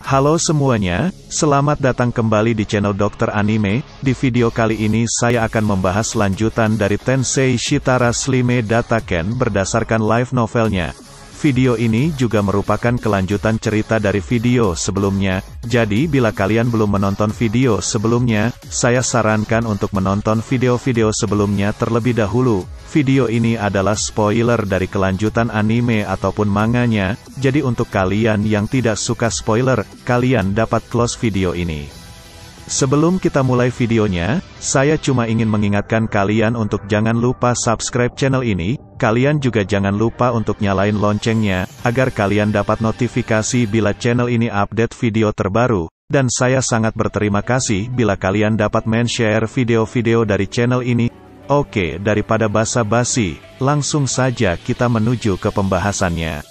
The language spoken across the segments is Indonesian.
Halo semuanya, selamat datang kembali di channel Dr. Anime. Di video kali ini saya akan membahas lanjutan dari Tensei Shitara Slime Dataken berdasarkan live novelnya. Video ini juga merupakan kelanjutan cerita dari video sebelumnya, jadi bila kalian belum menonton video sebelumnya, saya sarankan untuk menonton video-video sebelumnya terlebih dahulu. Video ini adalah spoiler dari kelanjutan anime ataupun manganya, jadi untuk kalian yang tidak suka spoiler, kalian dapat close video ini. Sebelum kita mulai videonya, saya cuma ingin mengingatkan kalian untuk jangan lupa subscribe channel ini, kalian juga jangan lupa untuk nyalain loncengnya, agar kalian dapat notifikasi bila channel ini update video terbaru, dan saya sangat berterima kasih bila kalian dapat share video-video dari channel ini. Oke, daripada basa-basi, langsung saja kita menuju ke pembahasannya.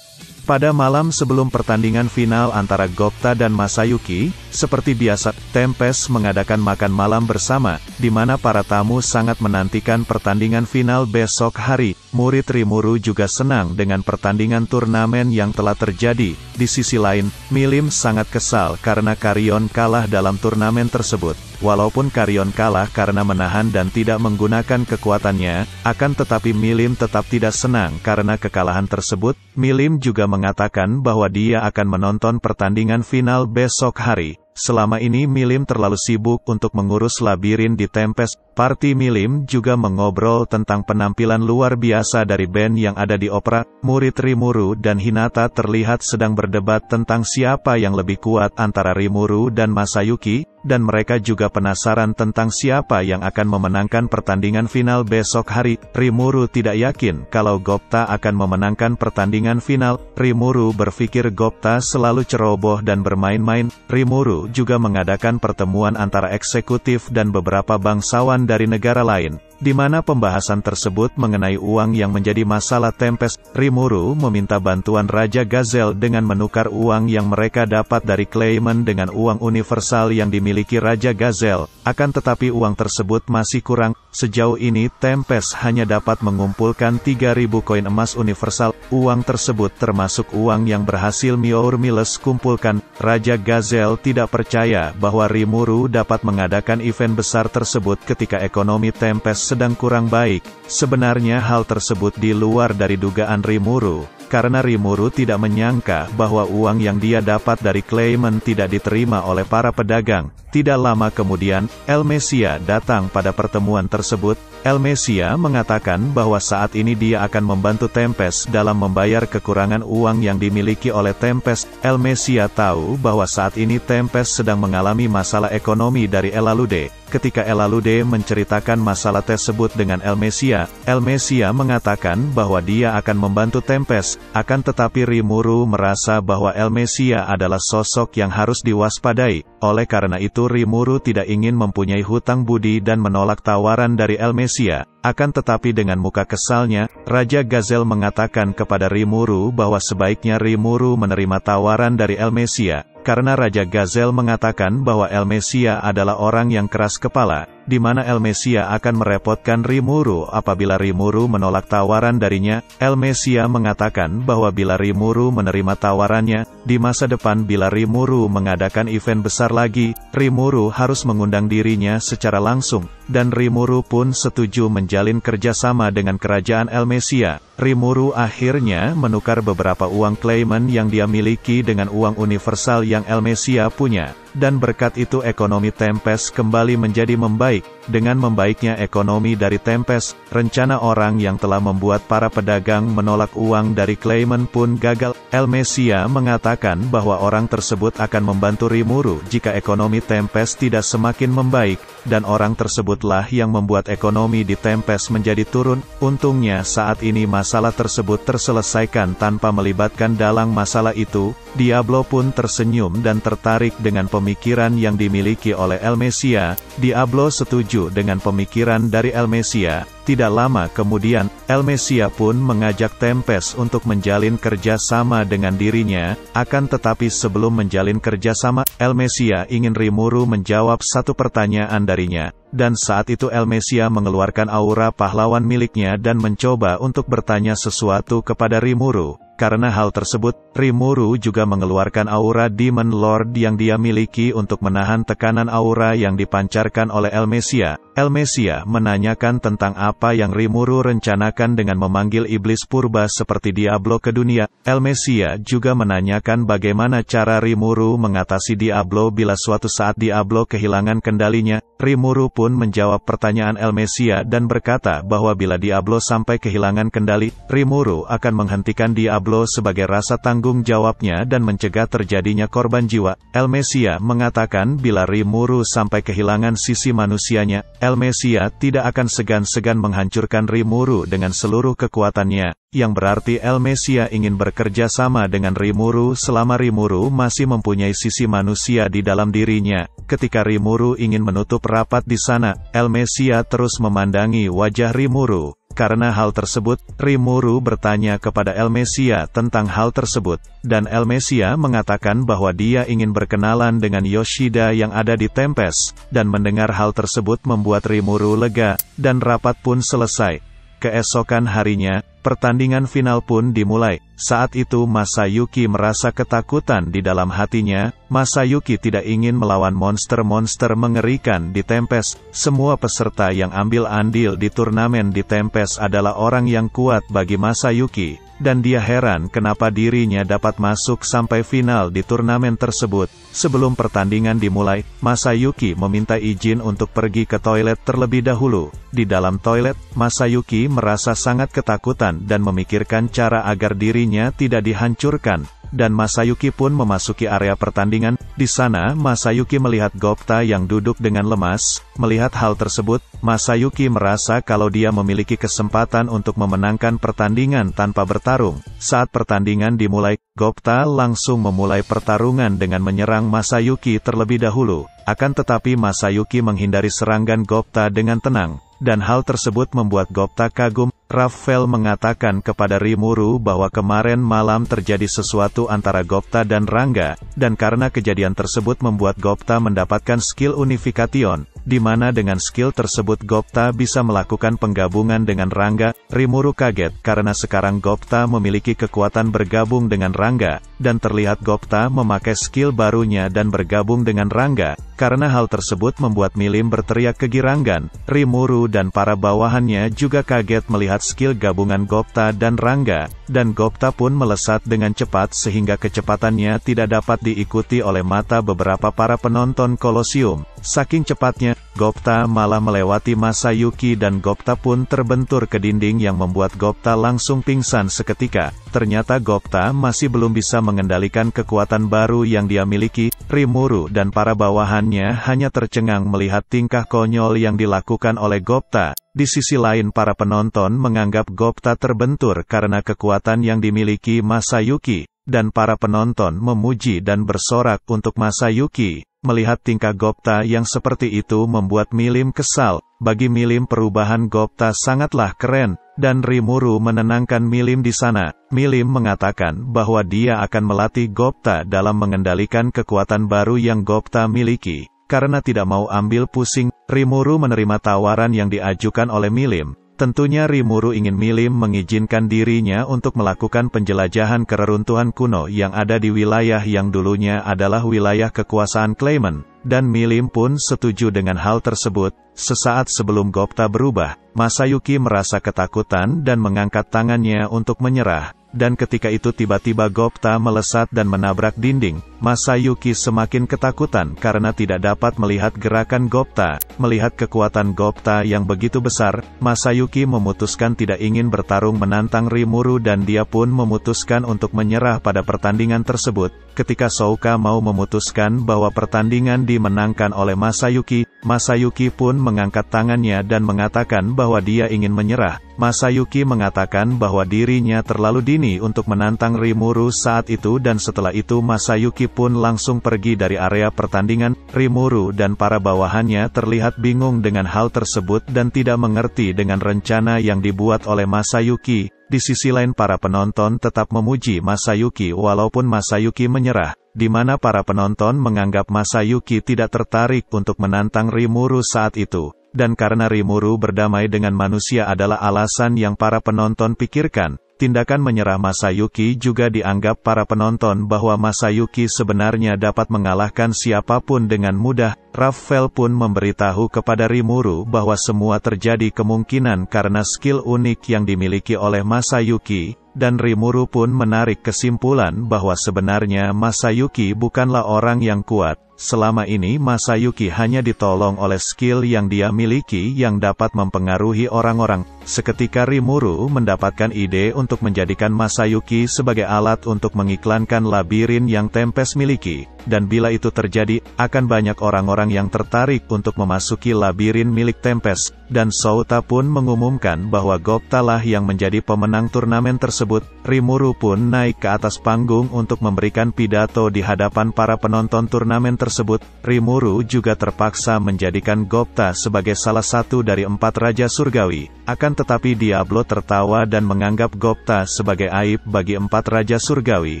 Pada malam sebelum pertandingan final antara Gobta dan Masayuki, seperti biasa, Tempest mengadakan makan malam bersama, di mana para tamu sangat menantikan pertandingan final besok hari. Murid Rimuru juga senang dengan pertandingan turnamen yang telah terjadi. Di sisi lain, Milim sangat kesal karena Carrion kalah dalam turnamen tersebut. Walaupun Carrion kalah karena menahan dan tidak menggunakan kekuatannya, akan tetapi Milim tetap tidak senang karena kekalahan tersebut. Milim juga mengatakan bahwa dia akan menonton pertandingan final besok hari. Selama ini Milim terlalu sibuk untuk mengurus labirin di Tempest Party. Milim juga mengobrol tentang penampilan luar biasa dari band yang ada di opera. Murid Rimuru dan Hinata terlihat sedang berdebat tentang siapa yang lebih kuat antara Rimuru dan Masayuki, dan mereka juga penasaran tentang siapa yang akan memenangkan pertandingan final besok hari. Rimuru tidak yakin kalau Gobta akan memenangkan pertandingan final. Rimuru berpikir Gobta selalu ceroboh dan bermain-main. Rimuru juga mengadakan pertemuan antara eksekutif dan beberapa bangsawan dari negara lain, di mana pembahasan tersebut mengenai uang yang menjadi masalah Tempest. Rimuru meminta bantuan Raja Gazelle dengan menukar uang yang mereka dapat dari Claimant dengan uang universal yang dimiliki Raja Gazelle, akan tetapi uang tersebut masih kurang. Sejauh ini Tempest hanya dapat mengumpulkan 3.000 koin emas universal. Uang tersebut termasuk uang yang berhasil Miour Miles kumpulkan. Raja Gazelle tidak percaya bahwa Rimuru dapat mengadakan event besar tersebut ketika ekonomi Tempest sedang kurang baik. Sebenarnya hal tersebut di luar dari dugaan Rimuru, karena Rimuru tidak menyangka bahwa uang yang dia dapat dari Claimant tidak diterima oleh para pedagang. Tidak lama kemudian, Elmesia datang pada pertemuan tersebut. Elmesia mengatakan bahwa saat ini dia akan membantu Tempest dalam membayar kekurangan uang yang dimiliki oleh Tempest. Elmesia tahu bahwa saat ini Tempest sedang mengalami masalah ekonomi dari Elalude. Ketika Elalude menceritakan masalah tersebut dengan Elmesia, Elmesia mengatakan bahwa dia akan membantu Tempest. Akan tetapi Rimuru merasa bahwa Elmesia adalah sosok yang harus diwaspadai. Oleh karena itu Rimuru tidak ingin mempunyai hutang budi dan menolak tawaran dari Elmesia. Akan tetapi dengan muka kesalnya, Raja Gazelle mengatakan kepada Rimuru bahwa sebaiknya Rimuru menerima tawaran dari Elmesia, karena Raja Gazelle mengatakan bahwa Elmesia adalah orang yang keras kepala, di mana Elmesia akan merepotkan Rimuru apabila Rimuru menolak tawaran darinya. Elmesia mengatakan bahwa bila Rimuru menerima tawarannya, di masa depan bila Rimuru mengadakan event besar lagi, Rimuru harus mengundang dirinya secara langsung, dan Rimuru pun setuju menjalin kerjasama dengan kerajaan Elmesia. Rimuru akhirnya menukar beberapa uang Claimant yang dia miliki dengan uang universal yang Elmesia punya, dan berkat itu ekonomi Tempest kembali menjadi membaik. Dengan membaiknya ekonomi dari Tempest, rencana orang yang telah membuat para pedagang menolak uang dari Claimant pun gagal. Elmesia mengatakan bahwa orang tersebut akan membantu Rimuru jika ekonomi Tempest tidak semakin membaik, dan orang tersebutlah yang membuat ekonomi di Tempest menjadi turun. Untungnya saat ini masalah tersebut terselesaikan tanpa melibatkan dalang masalah itu. Diablo pun tersenyum dan tertarik dengan pemikiran yang dimiliki oleh Elmesia. Diablo setuju dengan pemikiran dari Elmesia. Tidak lama kemudian, Elmesia pun mengajak Tempest untuk menjalin kerjasama dengan dirinya. Akan tetapi sebelum menjalin kerjasama, Elmesia ingin Rimuru menjawab satu pertanyaan darinya. Dan saat itu Elmesia mengeluarkan aura pahlawan miliknya dan mencoba untuk bertanya sesuatu kepada Rimuru. Karena hal tersebut, Rimuru juga mengeluarkan aura Demon Lord yang dia miliki untuk menahan tekanan aura yang dipancarkan oleh Elmesia. Elmesia menanyakan tentang apa yang Rimuru rencanakan dengan memanggil iblis purba seperti Diablo ke dunia. Elmesia juga menanyakan bagaimana cara Rimuru mengatasi Diablo bila suatu saat Diablo kehilangan kendalinya. Rimuru pun menjawab pertanyaan Elmesia dan berkata bahwa bila Diablo sampai kehilangan kendali, Rimuru akan menghentikan Diablo sebagai rasa tanggung jawabnya dan mencegah terjadinya korban jiwa. Elmesia mengatakan bila Rimuru sampai kehilangan sisi manusianya, Elmesia tidak akan segan-segan menghancurkan Rimuru dengan seluruh kekuatannya, yang berarti Elmesia ingin bekerja sama dengan Rimuru selama Rimuru masih mempunyai sisi manusia di dalam dirinya. Ketika Rimuru ingin menutup rapat di sana, Elmesia terus memandangi wajah Rimuru. Karena hal tersebut, Rimuru bertanya kepada Elmesia tentang hal tersebut, dan Elmesia mengatakan bahwa dia ingin berkenalan dengan Yoshida yang ada di Tempest, dan mendengar hal tersebut membuat Rimuru lega, dan rapat pun selesai. Keesokan harinya, pertandingan final pun dimulai. Saat itu Masayuki merasa ketakutan di dalam hatinya. Masayuki tidak ingin melawan monster-monster mengerikan di Tempest. Semua peserta yang ambil andil di turnamen di Tempest adalah orang yang kuat bagi Masayuki, dan dia heran kenapa dirinya dapat masuk sampai final di turnamen tersebut. Sebelum pertandingan dimulai, Masayuki meminta izin untuk pergi ke toilet terlebih dahulu. Di dalam toilet, Masayuki merasa sangat ketakutan dan memikirkan cara agar dirinya tidak dihancurkan. Dan Masayuki pun memasuki area pertandingan. Di sana, Masayuki melihat Gopta yang duduk dengan lemas. Melihat hal tersebut, Masayuki merasa kalau dia memiliki kesempatan untuk memenangkan pertandingan tanpa bertarung. Saat pertandingan dimulai, Gopta langsung memulai pertarungan dengan menyerang Masayuki terlebih dahulu. Akan tetapi Masayuki menghindari serangan Gopta dengan tenang. Dan hal tersebut membuat Gopta kagum. Raphael mengatakan kepada Rimuru bahwa kemarin malam terjadi sesuatu antara Gopta dan Rangga, dan karena kejadian tersebut membuat Gopta mendapatkan skill Unification, di mana dengan skill tersebut Gopta bisa melakukan penggabungan dengan Rangga. Rimuru kaget karena sekarang Gopta memiliki kekuatan bergabung dengan Rangga, dan terlihat Gopta memakai skill barunya dan bergabung dengan Rangga. Karena hal tersebut membuat Milim berteriak kegirangan. Rimuru dan para bawahannya juga kaget melihat skill gabungan Gopta dan Rangga, dan Gopta pun melesat dengan cepat sehingga kecepatannya tidak dapat diikuti oleh mata beberapa para penonton Kolosium. Saking cepatnya, Gopta malah melewati Masayuki dan Gopta pun terbentur ke dinding yang membuat Gopta langsung pingsan seketika. Ternyata Gopta masih belum bisa mengendalikan kekuatan baru yang dia miliki. Rimuru dan para bawahannya hanya tercengang melihat tingkah konyol yang dilakukan oleh Gopta. Di sisi lain para penonton menganggap Gopta terbentur karena kekuatan yang dimiliki Masayuki, dan para penonton memuji dan bersorak untuk Masayuki. Melihat tingkah Gopta yang seperti itu membuat Milim kesal. Bagi Milim perubahan Gopta sangatlah keren, dan Rimuru menenangkan Milim di sana. Milim mengatakan bahwa dia akan melatih Gopta dalam mengendalikan kekuatan baru yang Gopta miliki. Karena tidak mau ambil pusing, Rimuru menerima tawaran yang diajukan oleh Milim. Tentunya Rimuru ingin Milim mengizinkan dirinya untuk melakukan penjelajahan ke reruntuhan kuno yang ada di wilayah yang dulunya adalah wilayah kekuasaan Claimant, dan Milim pun setuju dengan hal tersebut. Sesaat sebelum Gopta berubah, Masayuki merasa ketakutan dan mengangkat tangannya untuk menyerah. Dan ketika itu tiba-tiba Gopta melesat dan menabrak dinding. Masayuki semakin ketakutan karena tidak dapat melihat gerakan Gopta. Melihat kekuatan Gopta yang begitu besar, Masayuki memutuskan tidak ingin bertarung menantang Rimuru dan dia pun memutuskan untuk menyerah pada pertandingan tersebut. Ketika Souka mau memutuskan bahwa pertandingan dimenangkan oleh Masayuki, Masayuki pun mengangkat tangannya dan mengatakan bahwa dia ingin menyerah. Masayuki mengatakan bahwa dirinya terlalu dini untuk menantang Rimuru saat itu, dan setelah itu Masayuki pun langsung pergi dari area pertandingan. Rimuru dan para bawahannya terlihat bingung dengan hal tersebut dan tidak mengerti dengan rencana yang dibuat oleh Masayuki. Di sisi lain para penonton tetap memuji Masayuki walaupun Masayuki menyerah, di mana para penonton menganggap Masayuki tidak tertarik untuk menantang Rimuru saat itu. Dan karena Rimuru berdamai dengan manusia adalah alasan yang para penonton pikirkan, Tindakan menyerah Masayuki juga dianggap para penonton bahwa Masayuki sebenarnya dapat mengalahkan siapapun dengan mudah. Raphael pun memberitahu kepada Rimuru bahwa semua terjadi kemungkinan karena skill unik yang dimiliki oleh Masayuki, dan Rimuru pun menarik kesimpulan bahwa sebenarnya Masayuki bukanlah orang yang kuat. Selama ini Masayuki hanya ditolong oleh skill yang dia miliki yang dapat mempengaruhi orang-orang. Seketika Rimuru mendapatkan ide untuk menjadikan Masayuki sebagai alat untuk mengiklankan labirin yang Tempest miliki. Dan bila itu terjadi, akan banyak orang-orang yang tertarik untuk memasuki labirin milik Tempest. Dan Souta pun mengumumkan bahwa Gupta lah yang menjadi pemenang turnamen tersebut. Rimuru pun naik ke atas panggung untuk memberikan pidato di hadapan para penonton turnamen tersebut. Rimuru juga terpaksa menjadikan Gupta sebagai salah satu dari 4 Raja Surgawi. Akan tetapi Diablo tertawa dan menganggap Gupta sebagai aib bagi 4 Raja Surgawi.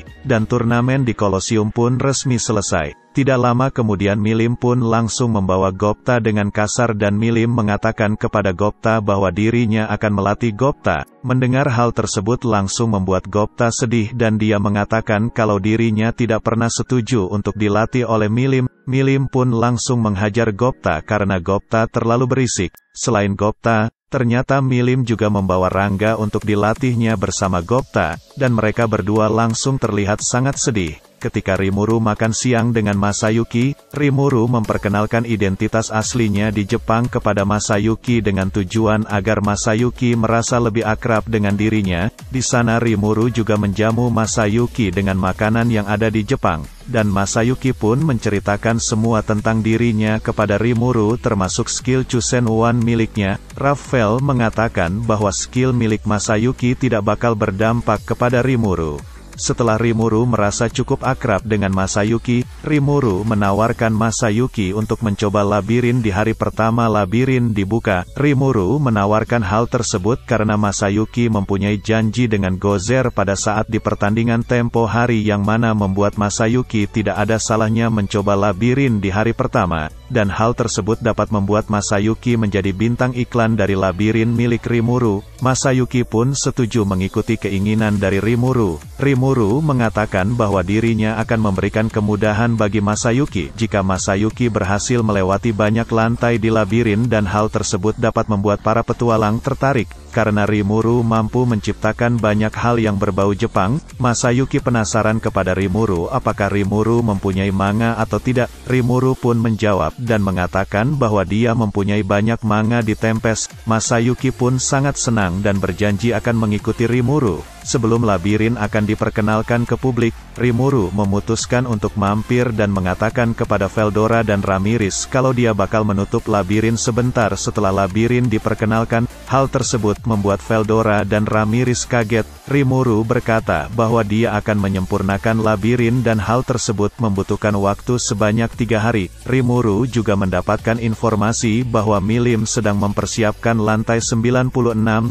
Dan turnamen di Kolosium pun resmi selesai. Tidak lama kemudian Milim pun langsung membawa Gupta dengan kasar dan Milim mengatakan kepada Gupta bahwa dirinya akan melatih Gupta. Mendengar hal tersebut langsung membuat Gupta sedih dan dia mengatakan kalau dirinya tidak pernah setuju untuk dilatih oleh Milim. Milim pun langsung menghajar Gupta karena Gupta terlalu berisik. Selain Gupta, ternyata Milim juga membawa Rangga untuk dilatihnya bersama Gupta, dan mereka berdua langsung terlihat sangat sedih. Ketika Rimuru makan siang dengan Masayuki, Rimuru memperkenalkan identitas aslinya di Jepang kepada Masayuki dengan tujuan agar Masayuki merasa lebih akrab dengan dirinya. Di sana Rimuru juga menjamu Masayuki dengan makanan yang ada di Jepang. Dan Masayuki pun menceritakan semua tentang dirinya kepada Rimuru termasuk skill Chusen One miliknya. Raphael mengatakan bahwa skill milik Masayuki tidak bakal berdampak kepada Rimuru. Setelah Rimuru merasa cukup akrab dengan Masayuki, Rimuru menawarkan Masayuki untuk mencoba labirin di hari pertama labirin dibuka. Rimuru menawarkan hal tersebut karena Masayuki mempunyai janji dengan Gozer pada saat di pertandingan tempo hari yang mana membuat Masayuki tidak ada salahnya mencoba labirin di hari pertama. Dan hal tersebut dapat membuat Masayuki menjadi bintang iklan dari labirin milik Rimuru. Masayuki pun setuju mengikuti keinginan dari Rimuru. Rimuru mengatakan bahwa dirinya akan memberikan kemudahan bagi Masayuki jika Masayuki berhasil melewati banyak lantai di labirin dan hal tersebut dapat membuat para petualang tertarik. Karena Rimuru mampu menciptakan banyak hal yang berbau Jepang, Masayuki penasaran kepada Rimuru apakah Rimuru mempunyai manga atau tidak. Rimuru pun menjawab dan mengatakan bahwa dia mempunyai banyak manga di Tempest. Masayuki pun sangat senang dan berjanji akan mengikuti Rimuru. Sebelum labirin akan diperkenalkan ke publik, Rimuru memutuskan untuk mampir dan mengatakan kepada Veldora dan Ramirez kalau dia bakal menutup labirin sebentar setelah labirin diperkenalkan. Hal tersebut membuat Veldora dan Ramirez kaget. Rimuru berkata bahwa dia akan menyempurnakan labirin dan hal tersebut membutuhkan waktu sebanyak 3 hari. Rimuru juga mendapatkan informasi bahwa Milim sedang mempersiapkan lantai 96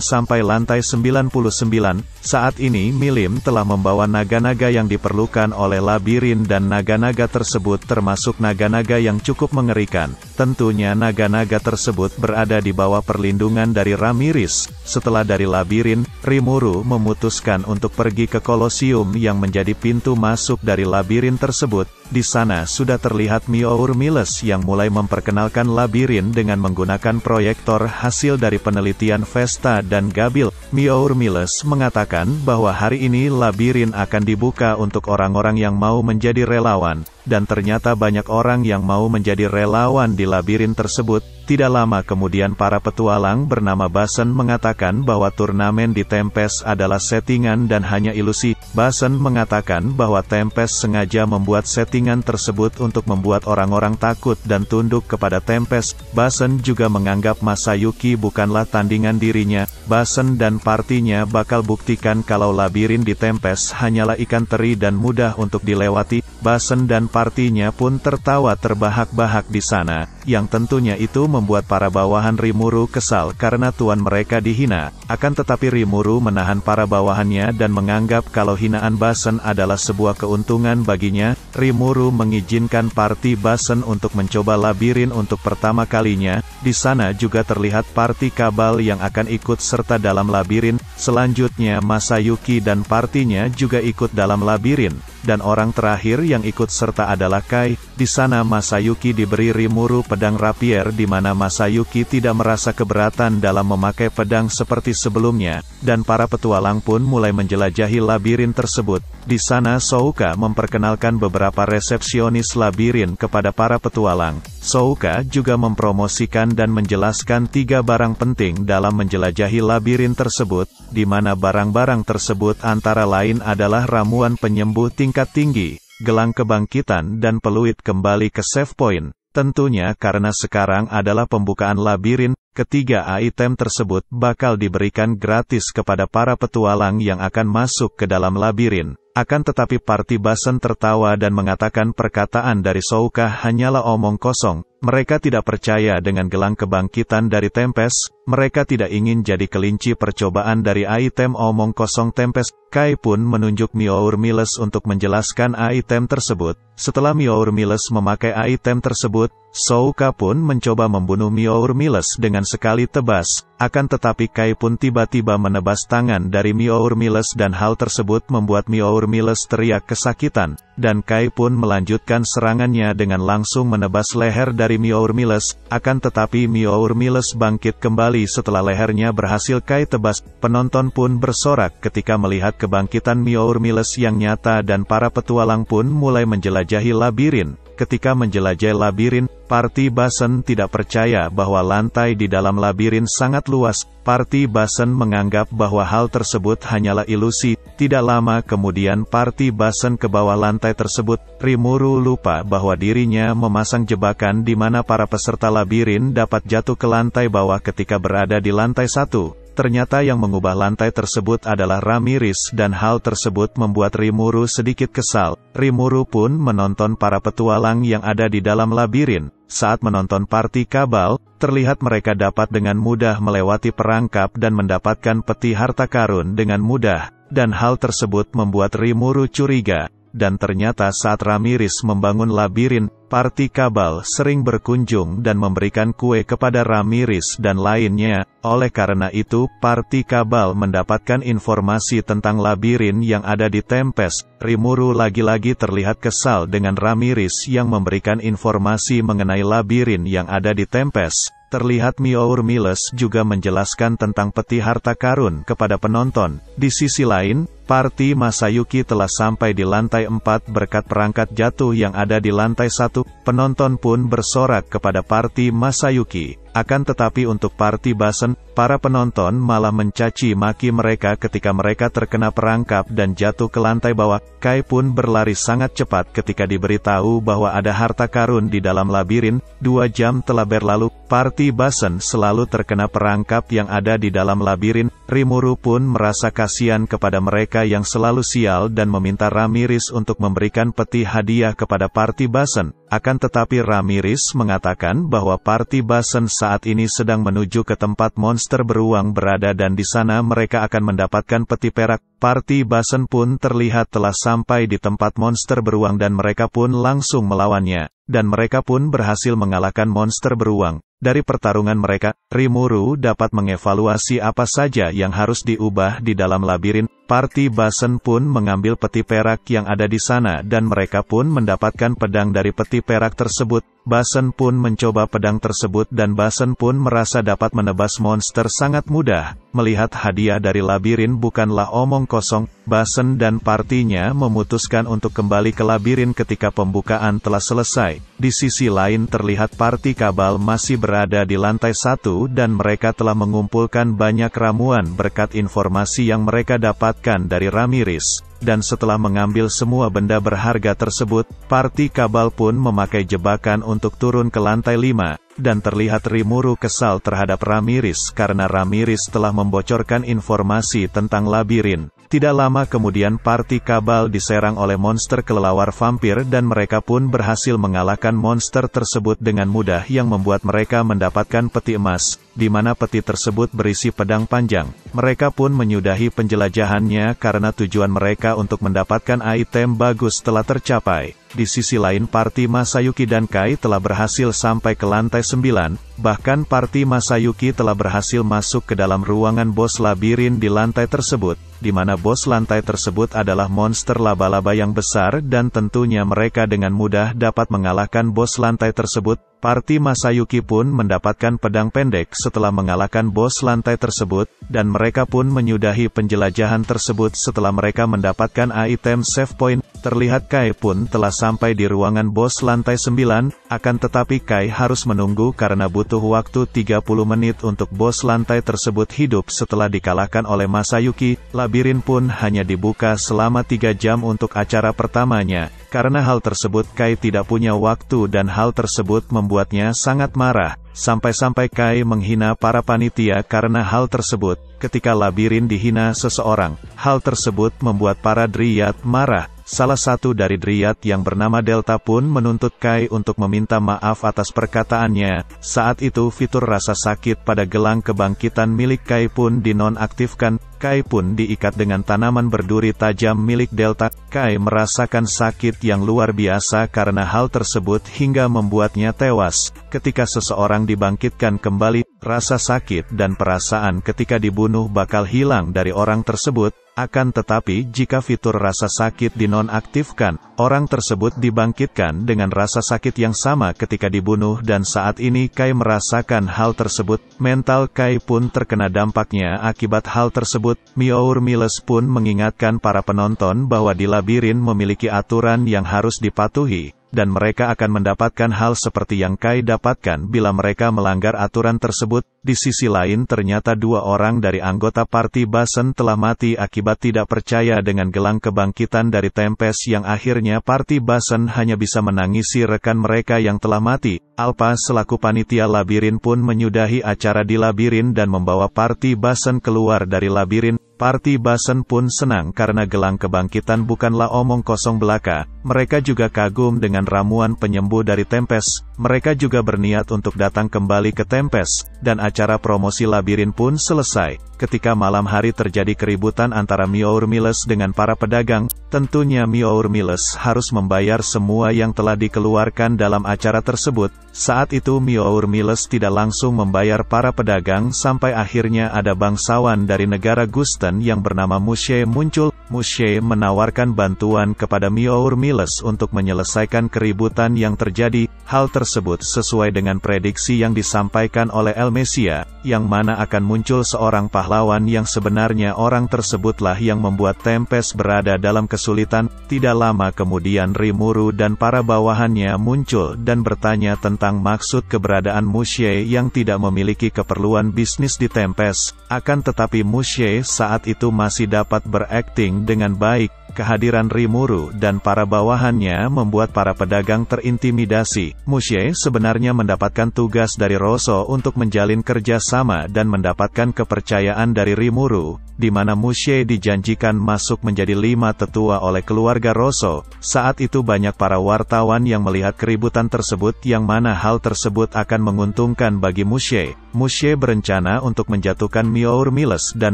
sampai lantai 99. Saat ini Milim telah membawa naga-naga yang diperlukan oleh labirin dan naga-naga tersebut termasuk naga-naga yang cukup mengerikan. Tentunya naga-naga tersebut berada di bawah perlindungan dari Ramirez. Setelah dari labirin, Rimuru memutuskan untuk pergi ke Kolosium yang menjadi pintu masuk dari labirin tersebut. Di sana sudah terlihat Miour Miles yang mulai memperkenalkan labirin dengan menggunakan proyektor hasil dari penelitian Vesta dan Gabil. Miour Miles mengatakan bahwa hari ini labirin akan dibuka untuk orang-orang yang mau menjadi relawan. Dan ternyata banyak orang yang mau menjadi relawan di labirin tersebut. Tidak lama kemudian para petualang bernama Basen mengatakan bahwa turnamen di Tempest adalah settingan dan hanya ilusi. Basen mengatakan bahwa Tempest sengaja membuat settingan tersebut untuk membuat orang-orang takut dan tunduk kepada Tempest. Basen juga menganggap Masayuki bukanlah tandingan dirinya. Basen dan partinya bakal buktikan kalau labirin di Tempest hanyalah ikan teri dan mudah untuk dilewati. Basen dan partinya pun tertawa terbahak-bahak di sana, yang tentunya itu membuat para bawahan Rimuru kesal karena tuan mereka dihina. Akan tetapi Rimuru menahan para bawahannya dan menganggap kalau hinaan Basen adalah sebuah keuntungan baginya. Rimuru mengizinkan parti Basen untuk mencoba labirin untuk pertama kalinya. Di sana juga terlihat parti Kabal yang akan ikut serta dalam labirin. Selanjutnya Masayuki dan partinya juga ikut dalam labirin, dan orang terakhir yang ikut serta adalah Kai. Di sana Masayuki diberi Rimuru pedang rapier di mana Masayuki tidak merasa keberatan dalam memakai pedang seperti sebelumnya, dan para petualang pun mulai menjelajahi labirin tersebut. Di sana Souka memperkenalkan beberapa resepsionis labirin kepada para petualang. Souka juga mempromosikan dan menjelaskan 3 barang penting dalam menjelajahi labirin tersebut, di mana barang-barang tersebut antara lain adalah ramuan penyembuh tingkat tinggi, gelang kebangkitan dan peluit kembali ke save point. Tentunya karena sekarang adalah pembukaan labirin, ketiga item tersebut bakal diberikan gratis kepada para petualang yang akan masuk ke dalam labirin. Akan tetapi Party Basen tertawa dan mengatakan perkataan dari Souka hanyalah omong kosong. Mereka tidak percaya dengan gelang kebangkitan dari Tempest. Mereka tidak ingin jadi kelinci percobaan dari item omong kosong Tempest. Kai pun menunjuk Miour Miles untuk menjelaskan item tersebut. Setelah Miour Miles memakai item tersebut, Souka pun mencoba membunuh Miour Miles dengan sekali tebas. Akan tetapi Kai pun tiba-tiba menebas tangan dari Miour Miles dan hal tersebut membuat Miour Miles teriak kesakitan. Dan Kai pun melanjutkan serangannya dengan langsung menebas leher dari Miour Miles. Akan tetapi Miour Miles bangkit kembali setelah lehernya berhasil Kai tebas. Penonton pun bersorak ketika melihat kebangkitan Miour Miles yang nyata dan para petualang pun mulai menjelajahi labirin. Ketika menjelajahi labirin, Party Basen tidak percaya bahwa lantai di dalam labirin sangat luas. Party Basen menganggap bahwa hal tersebut hanyalah ilusi. Tidak lama kemudian Party Basen ke bawah lantai tersebut. Rimuru lupa bahwa dirinya memasang jebakan di mana para peserta labirin dapat jatuh ke lantai bawah ketika berada di lantai 1. Ternyata yang mengubah lantai tersebut adalah Ramirez dan hal tersebut membuat Rimuru sedikit kesal. Rimuru pun menonton para petualang yang ada di dalam labirin. Saat menonton Party Kabal, terlihat mereka dapat dengan mudah melewati perangkap dan mendapatkan peti harta karun dengan mudah. Dan hal tersebut membuat Rimuru curiga. Dan ternyata saat Ramirez membangun labirin, Party Kabal sering berkunjung dan memberikan kue kepada Ramirez dan lainnya. Oleh karena itu, Party Kabal mendapatkan informasi tentang labirin yang ada di Tempest. Rimuru lagi-lagi terlihat kesal dengan Ramirez yang memberikan informasi mengenai labirin yang ada di Tempest. Terlihat Miour Miles juga menjelaskan tentang peti harta karun kepada penonton. Di sisi lain, Party Masayuki telah sampai di lantai 4 berkat perangkat jatuh yang ada di lantai 1. Penonton pun bersorak kepada Party Masayuki. Akan tetapi untuk Party Basen, para penonton malah mencaci maki mereka ketika mereka terkena perangkap dan jatuh ke lantai bawah. Kai pun berlari sangat cepat ketika diberitahu bahwa ada harta karun di dalam labirin. 2 jam telah berlalu, Party Basen selalu terkena perangkap yang ada di dalam labirin. Rimuru pun merasa kasihan kepada mereka yang selalu sial dan meminta Ramirez untuk memberikan peti hadiah kepada Party Basen. Akan tetapi Ramirez mengatakan bahwa Party Basen saat ini sedang menuju ke tempat monster beruang berada dan di sana mereka akan mendapatkan peti perak. Party Basen pun terlihat telah sampai di tempat monster beruang dan mereka pun langsung melawannya. Dan mereka pun berhasil mengalahkan monster beruang. Dari pertarungan mereka, Rimuru dapat mengevaluasi apa saja yang harus diubah di dalam labirin. Party Basen pun mengambil peti perak yang ada di sana dan mereka pun mendapatkan pedang dari peti perak tersebut. Basen pun mencoba pedang tersebut dan Basen pun merasa dapat menebas monster sangat mudah. Melihat hadiah dari labirin bukanlah omong kosong, Basen dan partinya memutuskan untuk kembali ke labirin ketika pembukaan telah selesai. Di sisi lain terlihat Party Kabal masih berada di lantai 1 dan mereka telah mengumpulkan banyak ramuan berkat informasi yang mereka dapatkan dari Ramirez. Dan setelah mengambil semua benda berharga tersebut, Party Kabal pun memakai jebakan untuk turun ke lantai 5. Dan terlihat Rimuru kesal terhadap Ramirez karena Ramirez telah membocorkan informasi tentang labirin. Tidak lama kemudian Party Kabal diserang oleh monster kelelawar vampir dan mereka pun berhasil mengalahkan monster tersebut dengan mudah yang membuat mereka mendapatkan peti emas, di mana peti tersebut berisi pedang panjang. Mereka pun menyudahi penjelajahannya karena tujuan mereka untuk mendapatkan item bagus telah tercapai. Di sisi lain Party Masayuki dan Kai telah berhasil sampai ke lantai 9, bahkan Party Masayuki telah berhasil masuk ke dalam ruangan bos labirin di lantai tersebut, di mana bos lantai tersebut adalah monster laba-laba yang besar dan tentunya mereka dengan mudah dapat mengalahkan bos lantai tersebut. Party Masayuki pun mendapatkan pedang pendek setelah mengalahkan bos lantai tersebut, dan mereka pun menyudahi penjelajahan tersebut setelah mereka mendapatkan item save point. Terlihat Kai pun telah sampai di ruangan bos lantai 9, akan tetapi Kai harus menunggu karena butuh waktu 30 menit untuk bos lantai tersebut hidup setelah dikalahkan oleh Masayuki. Labirin pun hanya dibuka selama 3 jam untuk acara pertamanya. Karena hal tersebut Kai tidak punya waktu dan hal tersebut membuatnya sangat marah. Sampai-sampai Kai menghina para panitia karena hal tersebut. Ketika labirin dihina seseorang, hal tersebut membuat para Dryad marah. Salah satu dari Dryad yang bernama Delta pun menuntut Kai untuk meminta maaf atas perkataannya. Saat itu fitur rasa sakit pada gelang kebangkitan milik Kai pun dinonaktifkan. Kai pun diikat dengan tanaman berduri tajam milik Delta. Kai merasakan sakit yang luar biasa karena hal tersebut hingga membuatnya tewas. Ketika seseorang dibangkitkan kembali, rasa sakit dan perasaan ketika dibunuh bakal hilang dari orang tersebut. Akan tetapi jika fitur rasa sakit dinonaktifkan, orang tersebut dibangkitkan dengan rasa sakit yang sama ketika dibunuh dan saat ini Kai merasakan hal tersebut. Mental Kai pun terkena dampaknya akibat hal tersebut. Miour Miles pun mengingatkan para penonton bahwa di labirin memiliki aturan yang harus dipatuhi, dan mereka akan mendapatkan hal seperti yang Kai dapatkan bila mereka melanggar aturan tersebut. Di sisi lain ternyata 2 orang dari anggota Party Basen telah mati akibat tidak percaya dengan gelang kebangkitan dari Tempest yang akhirnya Party Basen hanya bisa menangisi rekan mereka yang telah mati. Alpha selaku panitia labirin pun menyudahi acara di labirin dan membawa Party Basen keluar dari labirin. Party Basen pun senang karena gelang kebangkitan bukanlah omong kosong belaka. Mereka juga kagum dengan ramuan penyembuh dari Tempest. Mereka juga berniat untuk datang kembali ke Tempest, dan acara promosi labirin pun selesai. Ketika malam hari terjadi keributan antara Miour Miles dengan para pedagang, tentunya Miour Miles harus membayar semua yang telah dikeluarkan dalam acara tersebut. Saat itu Miour Miles tidak langsung membayar para pedagang sampai akhirnya ada bangsawan dari negara Gusten yang bernama Mushe muncul. Mushe menawarkan bantuan kepada Miour Miles untuk menyelesaikan keributan yang terjadi. Hal tersebut sesuai dengan prediksi yang disampaikan oleh Elmesia, yang mana akan muncul seorang pahlawan yang sebenarnya orang tersebutlah yang membuat Tempest berada dalam kesulitan. Tidak lama kemudian Rimuru dan para bawahannya muncul dan bertanya tentang maksud keberadaan Mushe yang tidak memiliki keperluan bisnis di Tempest. Akan tetapi Mushe saat itu masih dapat berakting dengan baik. Kehadiran Rimuru dan para bawahannya membuat para pedagang terintimidasi. Mushe sebenarnya mendapatkan tugas dari Rosso untuk menjalin kerjasama dan mendapatkan kepercayaan dari Rimuru, di mana Mushe dijanjikan masuk menjadi 5 tetua oleh keluarga Rosso. Saat itu banyak para wartawan yang melihat keributan tersebut yang mana hal tersebut akan menguntungkan bagi Mushe. Mushe berencana untuk menjatuhkan Miour Miles dan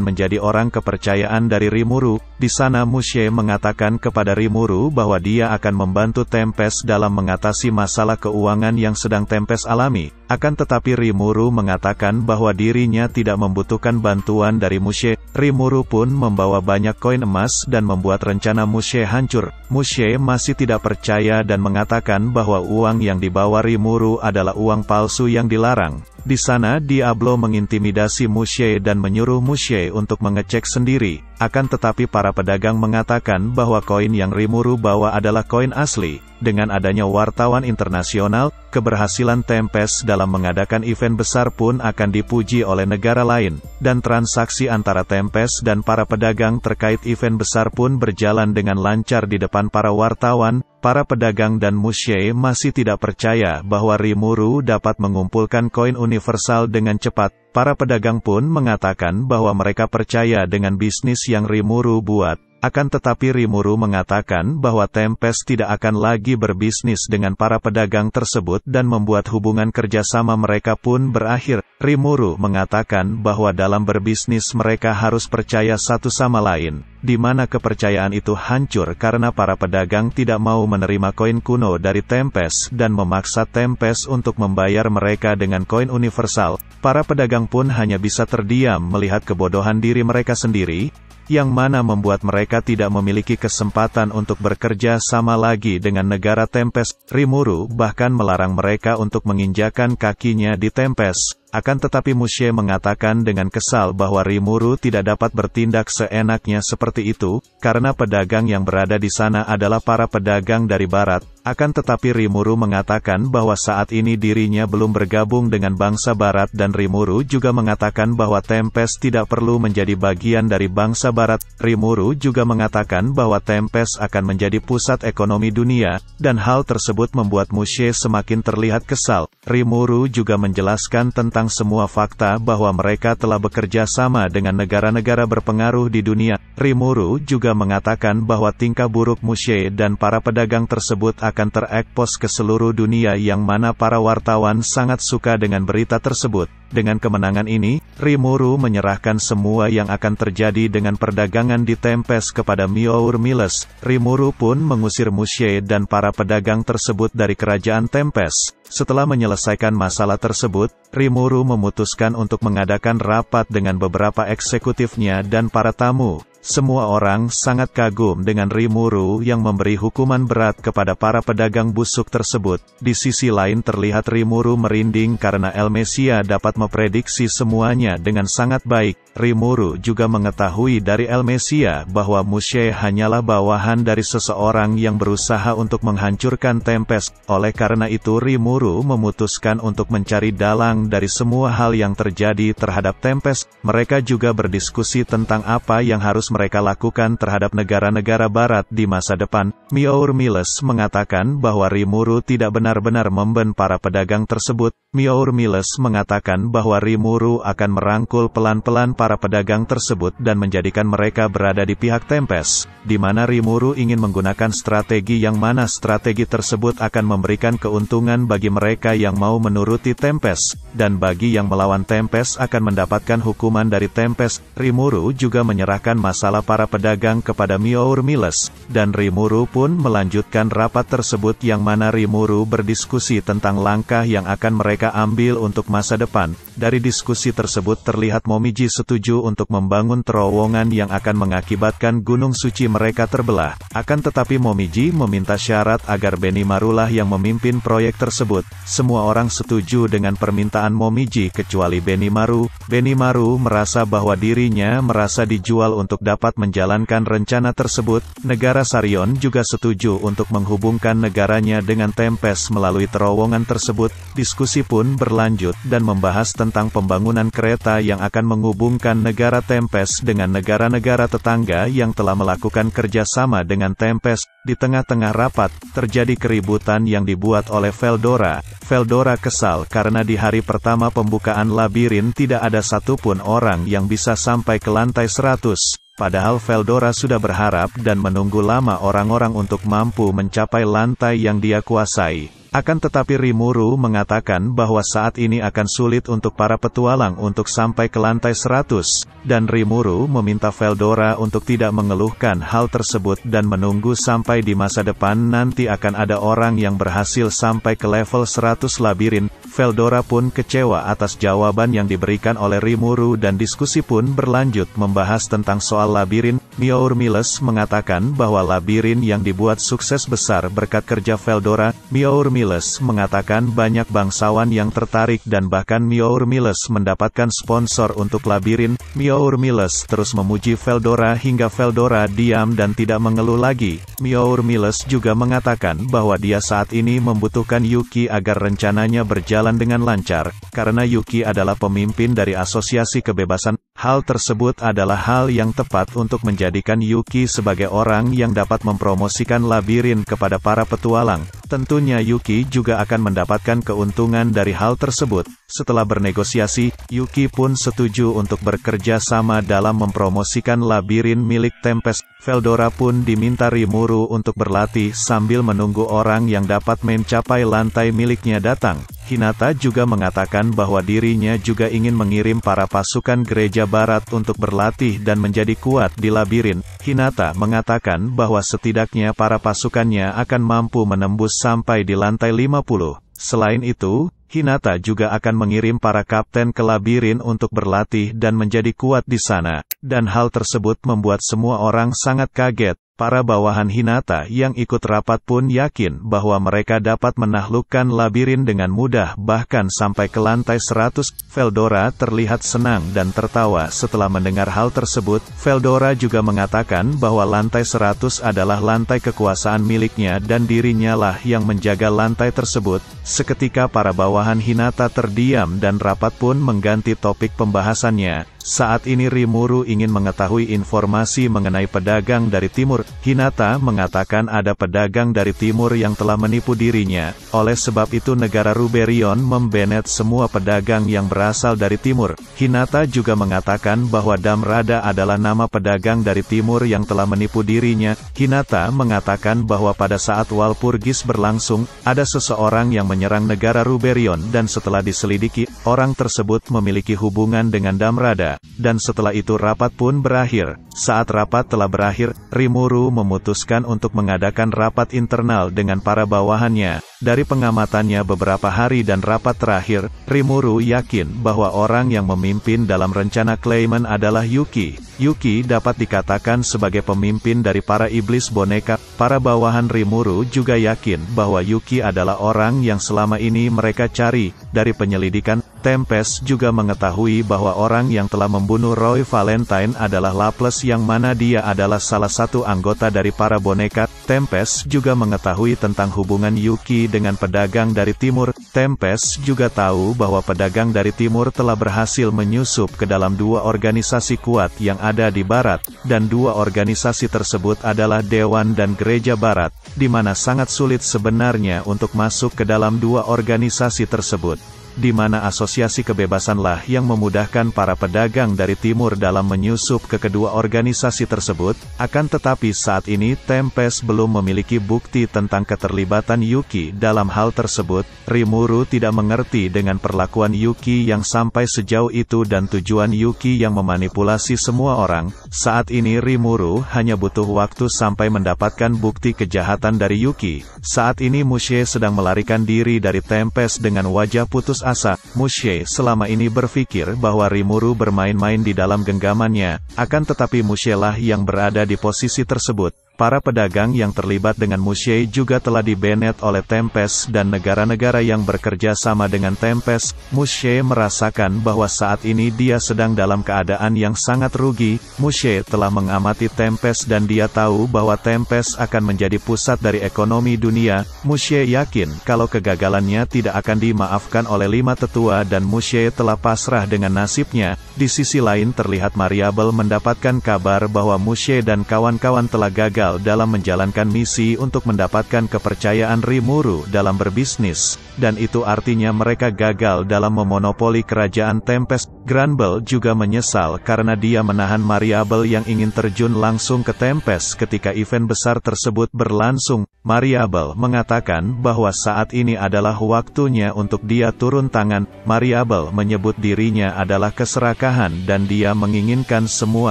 menjadi orang kepercayaan dari Rimuru. Di sana Mushe mengatakan kepada Rimuru bahwa dia akan membantu Tempest dalam mengatasi masalah keuangan yang sedang Tempest alami. Akan tetapi Rimuru mengatakan bahwa dirinya tidak membutuhkan bantuan dari Mushe. Rimuru pun membawa banyak koin emas dan membuat rencana Mushe hancur. Mushe masih tidak percaya dan mengatakan bahwa uang yang dibawa Rimuru adalah uang palsu yang dilarang. Di sana Diablo mengintimidasi Mushe dan menyuruh Mushe untuk mengecek sendiri. Akan tetapi para pedagang mengatakan bahwa koin yang Rimuru bawa adalah koin asli. Dengan adanya wartawan internasional, keberhasilan Tempest dalam mengadakan event besar pun akan dipuji oleh negara lain, dan transaksi antara Tempest dan para pedagang terkait event besar pun berjalan dengan lancar di depan para wartawan. Para pedagang dan Mushe masih tidak percaya bahwa Rimuru dapat mengumpulkan koin universal dengan cepat. Para pedagang pun mengatakan bahwa mereka percaya dengan bisnis yang Rimuru buat. Akan tetapi Rimuru mengatakan bahwa Tempest tidak akan lagi berbisnis dengan para pedagang tersebut dan membuat hubungan kerjasama mereka pun berakhir. Rimuru mengatakan bahwa dalam berbisnis mereka harus percaya satu sama lain, di mana kepercayaan itu hancur karena para pedagang tidak mau menerima koin kuno dari Tempest dan memaksa Tempest untuk membayar mereka dengan koin universal. Para pedagang pun hanya bisa terdiam melihat kebodohan diri mereka sendiri, yang mana membuat mereka tidak memiliki kesempatan untuk bekerja sama lagi dengan negara Tempest. Rimuru bahkan melarang mereka untuk menginjakan kakinya di Tempest. Akan tetapi Mushe mengatakan dengan kesal bahwa Rimuru tidak dapat bertindak seenaknya seperti itu, karena pedagang yang berada di sana adalah para pedagang dari barat. Akan tetapi Rimuru mengatakan bahwa saat ini dirinya belum bergabung dengan bangsa barat dan Rimuru juga mengatakan bahwa Tempest tidak perlu menjadi bagian dari bangsa barat. Rimuru juga mengatakan bahwa Tempest akan menjadi pusat ekonomi dunia, dan hal tersebut membuat Mushe semakin terlihat kesal. Rimuru juga menjelaskan tentang semua fakta bahwa mereka telah bekerja sama dengan negara-negara berpengaruh di dunia. Rimuru juga mengatakan bahwa tingkah buruk Mushe dan para pedagang tersebut akan terekspos ke seluruh dunia, yang mana para wartawan sangat suka dengan berita tersebut. Dengan kemenangan ini, Rimuru menyerahkan semua yang akan terjadi dengan perdagangan di Tempest kepada Myour Miles. Rimuru pun mengusir Mushe dan para pedagang tersebut dari kerajaan Tempest. Setelah menyelesaikan masalah tersebut, Rimuru memutuskan untuk mengadakan rapat dengan beberapa eksekutifnya dan para tamu. Semua orang sangat kagum dengan Rimuru yang memberi hukuman berat kepada para pedagang busuk tersebut. Di sisi lain terlihat Rimuru merinding karena Elmesia dapat memprediksi semuanya dengan sangat baik. Rimuru juga mengetahui dari Elmesia bahwa Mushe hanyalah bawahan dari seseorang yang berusaha untuk menghancurkan Tempest. Oleh karena itu Rimuru memutuskan untuk mencari dalang dari semua hal yang terjadi terhadap Tempest. Mereka juga berdiskusi tentang apa yang harus mereka lakukan terhadap negara-negara barat di masa depan. Myour Miles mengatakan bahwa Rimuru tidak benar-benar memben para pedagang tersebut. Myour Miles mengatakan bahwa Rimuru akan merangkul pelan-pelan para pedagang tersebut dan menjadikan mereka berada di pihak Tempest, di mana Rimuru ingin menggunakan strategi yang mana strategi tersebut akan memberikan keuntungan bagi mereka yang mau menuruti Tempest, dan bagi yang melawan Tempest akan mendapatkan hukuman dari Tempest. Rimuru juga menyerahkan masalah para pedagang kepada Myour Miles, dan Rimuru pun melanjutkan rapat tersebut yang mana Rimuru berdiskusi tentang langkah yang akan mereka ambil untuk masa depan. Dari diskusi tersebut terlihat Momiji setuju untuk membangun terowongan yang akan mengakibatkan gunung suci mereka terbelah. Akan tetapi Momiji meminta syarat agar Benimarulah yang memimpin proyek tersebut. Semua orang setuju dengan permintaan Momiji kecuali Benimaru. Benimaru merasa bahwa dirinya merasa dijual untuk dapat menjalankan rencana tersebut. Negara Sarion juga setuju untuk menghubungkan negaranya dengan Tempest melalui terowongan tersebut. Diskusi pun berlanjut dan membahas tentang pembangunan kereta yang akan menghubungkan negara Tempest dengan negara-negara tetangga yang telah melakukan kerjasama dengan Tempest. Di tengah-tengah rapat, terjadi keributan yang dibuat oleh Veldora. Veldora kesal karena di hari pertama pembukaan labirin tidak ada satupun orang yang bisa sampai ke lantai 100. Padahal Veldora sudah berharap dan menunggu lama orang-orang untuk mampu mencapai lantai yang dia kuasai. Akan tetapi Rimuru mengatakan bahwa saat ini akan sulit untuk para petualang untuk sampai ke lantai 100, dan Rimuru meminta Veldora untuk tidak mengeluhkan hal tersebut dan menunggu sampai di masa depan nanti akan ada orang yang berhasil sampai ke level 100 labirin. Veldora pun kecewa atas jawaban yang diberikan oleh Rimuru dan diskusi pun berlanjut membahas tentang soal labirin. Myour Miles mengatakan bahwa labirin yang dibuat sukses besar berkat kerja Veldora. Myour Miles mengatakan banyak bangsawan yang tertarik dan bahkan Myour Miles mendapatkan sponsor untuk labirin. Myour Miles terus memuji Veldora hingga Veldora diam dan tidak mengeluh lagi. Myour Miles juga mengatakan bahwa dia saat ini membutuhkan Yuki agar rencananya berjalan dengan lancar, karena Yuki adalah pemimpin dari Asosiasi Kebebasan. Hal tersebut adalah hal yang tepat untuk menjadi menjadikan Yuki sebagai orang yang dapat mempromosikan labirin kepada para petualang. Tentunya Yuki juga akan mendapatkan keuntungan dari hal tersebut. Setelah bernegosiasi, Yuki pun setuju untuk bekerja sama dalam mempromosikan labirin milik Tempest. Veldora pun diminta Rimuru untuk berlatih sambil menunggu orang yang dapat mencapai lantai miliknya datang. Hinata juga mengatakan bahwa dirinya juga ingin mengirim para pasukan gereja barat untuk berlatih dan menjadi kuat di labirin. Hinata mengatakan bahwa setidaknya para pasukannya akan mampu menembus sampai di lantai 50. Selain itu, Hinata juga akan mengirim para kapten ke labirin untuk berlatih dan menjadi kuat di sana. Dan hal tersebut membuat semua orang sangat kaget. Para bawahan Hinata yang ikut rapat pun yakin bahwa mereka dapat menaklukkan labirin dengan mudah bahkan sampai ke lantai 100. Veldora terlihat senang dan tertawa setelah mendengar hal tersebut. Veldora juga mengatakan bahwa lantai 100 adalah lantai kekuasaan miliknya dan dirinya lah yang menjaga lantai tersebut. Seketika para bawahan Hinata terdiam dan rapat pun mengganti topik pembahasannya. Saat ini Rimuru ingin mengetahui informasi mengenai pedagang dari timur. Hinata mengatakan ada pedagang dari timur yang telah menipu dirinya. Oleh sebab itu negara Ruberion membanet semua pedagang yang berasal dari timur. Hinata juga mengatakan bahwa Damrada adalah nama pedagang dari timur yang telah menipu dirinya. Hinata mengatakan bahwa pada saat Walpurgis berlangsung, ada seseorang yang menyerang negara Ruberion dan setelah diselidiki, orang tersebut memiliki hubungan dengan Damrada. Dan setelah itu rapat pun berakhir. Saat rapat telah berakhir, Rimuru memutuskan untuk mengadakan rapat internal dengan para bawahannya. Dari pengamatannya beberapa hari dan rapat terakhir, Rimuru yakin bahwa orang yang memimpin dalam rencana Clayman adalah Yuki. Yuki dapat dikatakan sebagai pemimpin dari para iblis boneka. Para bawahan Rimuru juga yakin bahwa Yuki adalah orang yang selama ini mereka cari. Dari penyelidikan, Tempest juga mengetahui bahwa orang yang telah membunuh Roy Valentine adalah Laples yang mana dia adalah salah satu anggota dari para boneka. Tempest juga mengetahui tentang hubungan Yuki dengan pedagang dari timur. Tempest juga tahu bahwa pedagang dari timur telah berhasil menyusup ke dalam dua organisasi kuat yang ada di barat, dan dua organisasi tersebut adalah Dewan dan Gereja Barat, di mana sangat sulit sebenarnya untuk masuk ke dalam dua organisasi tersebut. Di mana asosiasi kebebasanlah yang memudahkan para pedagang dari timur dalam menyusup ke kedua organisasi tersebut. Akan tetapi saat ini Tempest belum memiliki bukti tentang keterlibatan Yuki dalam hal tersebut. Rimuru tidak mengerti dengan perlakuan Yuki yang sampai sejauh itu dan tujuan Yuki yang memanipulasi semua orang. Saat ini Rimuru hanya butuh waktu sampai mendapatkan bukti kejahatan dari Yuki. Saat ini Mushe sedang melarikan diri dari Tempest dengan wajah putus asa. Mushe selama ini berpikir bahwa Rimuru bermain-main di dalam genggamannya, akan tetapi Mushe lah yang berada di posisi tersebut. Para pedagang yang terlibat dengan Mushe juga telah dibanet oleh Tempest dan negara-negara yang bekerja sama dengan Tempest. Mushe merasakan bahwa saat ini dia sedang dalam keadaan yang sangat rugi. Mushe telah mengamati Tempest dan dia tahu bahwa Tempest akan menjadi pusat dari ekonomi dunia. Mushe yakin kalau kegagalannya tidak akan dimaafkan oleh 5 tetua dan Mushe telah pasrah dengan nasibnya. Di sisi lain terlihat Mariable mendapatkan kabar bahwa Mushe dan kawan-kawan telah gagal dalam menjalankan misi untuk mendapatkan kepercayaan Rimuru dalam berbisnis, dan itu artinya mereka gagal dalam memonopoli kerajaan Tempest. Granbel juga menyesal karena dia menahan Mariable yang ingin terjun langsung ke Tempest ketika event besar tersebut berlangsung. Mariable mengatakan bahwa saat ini adalah waktunya untuk dia turun tangan. Mariable menyebut dirinya adalah keserakahan dan dia menginginkan semua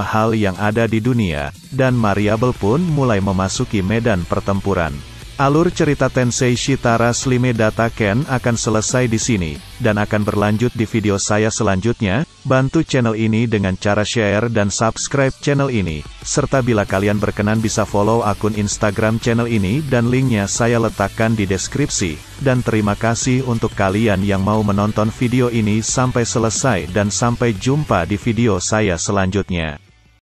hal yang ada di dunia, dan Mariable pun mulai memasuki medan pertempuran. Alur cerita Tensei Shitara Slime Dataken akan selesai di sini, dan akan berlanjut di video saya selanjutnya. Bantu channel ini dengan cara share dan subscribe channel ini, serta bila kalian berkenan bisa follow akun Instagram channel ini dan linknya saya letakkan di deskripsi. Dan terima kasih untuk kalian yang mau menonton video ini sampai selesai dan sampai jumpa di video saya selanjutnya.